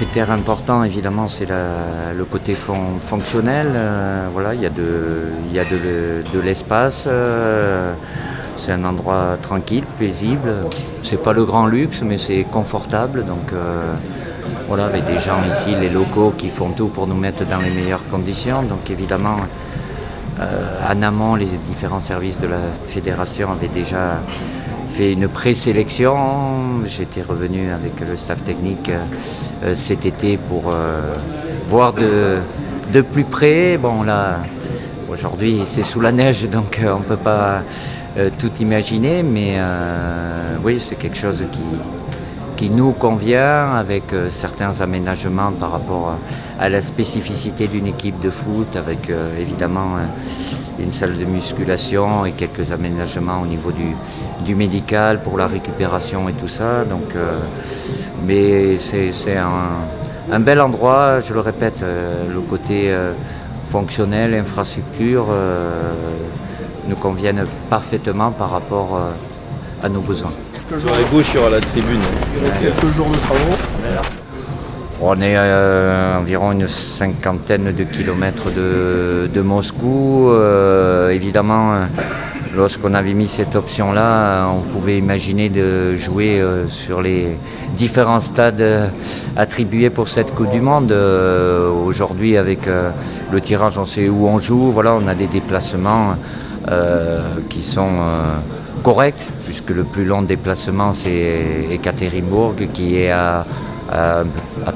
critère important, évidemment, c'est le côté fonctionnel. Voilà, il y a de l'espace. C'est un endroit tranquille, paisible. C'est pas le grand luxe, mais c'est confortable. Donc voilà, avec des gens ici, les locaux, qui font tout pour nous mettre dans les meilleures conditions. Donc évidemment, en amont, les différents services de la fédération avaient déjà fait une présélection. J'étais revenu avec le staff technique cet été pour voir de plus près. Bon là, aujourd'hui c'est sous la neige, donc on ne peut pas tout imaginer, mais oui, c'est quelque chose qui nous convient, avec certains aménagements par rapport à la spécificité d'une équipe de foot, avec évidemment une salle de musculation et quelques aménagements au niveau du médical pour la récupération et tout ça. Donc, mais c'est un bel endroit, je le répète, le côté fonctionnel, infrastructure nous conviennent parfaitement par rapport à nos besoins. Sur la gauche, il y aura la tribune. Quelques jours de travaux. On est à environ une cinquantaine de kilomètres de Moscou. Évidemment, lorsqu'on avait mis cette option-là, on pouvait imaginer de jouer sur les différents stades attribués pour cette Coupe du Monde. Aujourd'hui, avec le tirage, on sait où on joue. Voilà, on a des déplacements qui sont corrects, puisque le plus long déplacement, c'est Ekaterinbourg, qui est à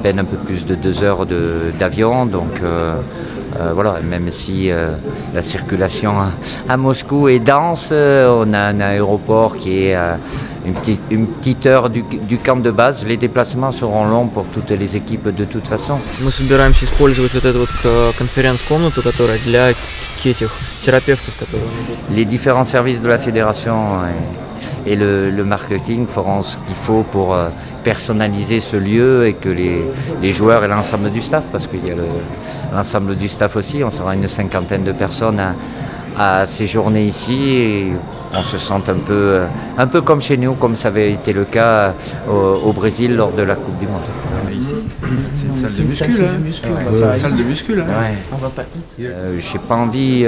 peine un peu plus de 2 heures d'avion. Donc voilà, même si la circulation à Moscou est dense, on a un aéroport qui est à une petite heure du camp de base. Les déplacements seront longs pour toutes les équipes de toute façon. Мы собираемся использовать вот эту вот конференц-комнату, которая для этих терапевтов, которые... Les différents services de la fédération et le marketing feront ce qu'il faut pour personnaliser ce lieu, et que les joueurs et l'ensemble du staff, parce qu'il y a l'ensemble du staff aussi, on sera une cinquantaine de personnes à séjourner ici, et on se sent un peu comme chez nous, comme ça avait été le cas au Brésil lors de la Coupe du Monde. Ici, c'est une salle de muscu, là. C'est une salle de muscu, là. Ouais. On va pas. J'ai pas envie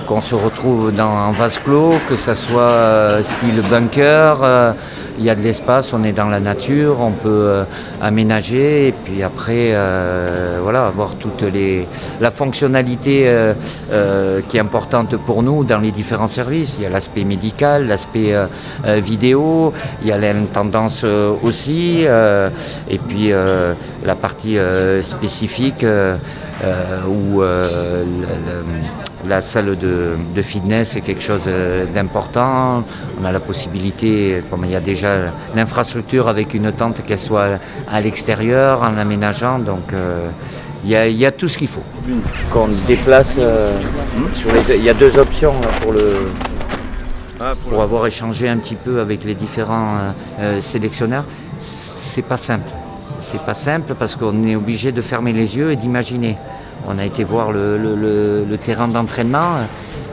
qu'on se retrouve en vase clos, que ça soit style bunker. Il y a de l'espace, on est dans la nature, on peut aménager, et puis après voilà, avoir toute la fonctionnalité qui est importante pour nous dans les différents services. Il y a l'aspect médical, l'aspect vidéo, il y a l'intendance aussi, et puis la partie spécifique où la salle de fitness est quelque chose d'important. On a la possibilité, comme il y a déjà l'infrastructure avec une tente, qu'elle soit à l'extérieur, en aménageant. Donc il y a tout ce qu'il faut. Qu'on déplace il y a 2 options pour avoir échangé un petit peu avec les différents sélectionneurs. C'est pas simple. C'est pas simple parce qu'on est obligé de fermer les yeux et d'imaginer. On a été voir le terrain d'entraînement,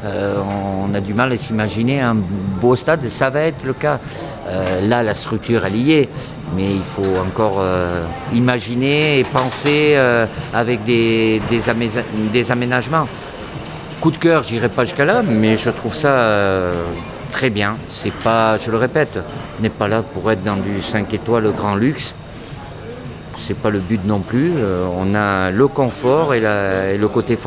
on a du mal à s'imaginer un beau stade, ça va être le cas. Là, la structure, elle y est, mais il faut encore imaginer et penser avec des aménagements. Coup de cœur, j'irai pas jusqu'à là, mais je trouve ça très bien. C'est pas, je le répète, on n'est pas là pour être dans du 5 étoiles, le grand luxe. C'est pas le but non plus. On a le confort et le côté